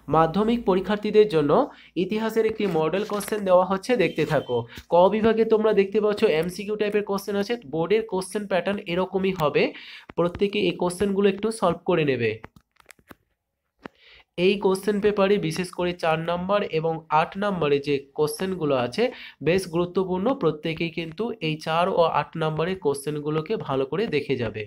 মাধ্যমিক পরীক্ষার্থীদের জন্য ইতিহাসের একটি মডেল কোশ্চেন দেওয়া হচ্ছে, দেখতে থাকো। ক বিভাগে তোমরা দেখতে পাচ্ছ এমসিকিউ টাইপের কোশ্চেন আছে। বোর্ডের কোশ্চেন প্যাটার্ন এরকমই হবে, প্রত্যেকে এই কোশ্চেনগুলো একটু সলভ করে নেবে। এই কোশ্চেন পেপারে বিশেষ করে 4 নম্বর এবং 8 নম্বরে যে কোশ্চেনগুলো আছে বেশ গুরুত্বপূর্ণ, প্রত্যেকেই কিন্তু এই 4 ও 8 নম্বরের কোশ্চেনগুলোকে ভালো করে দেখে যাবে।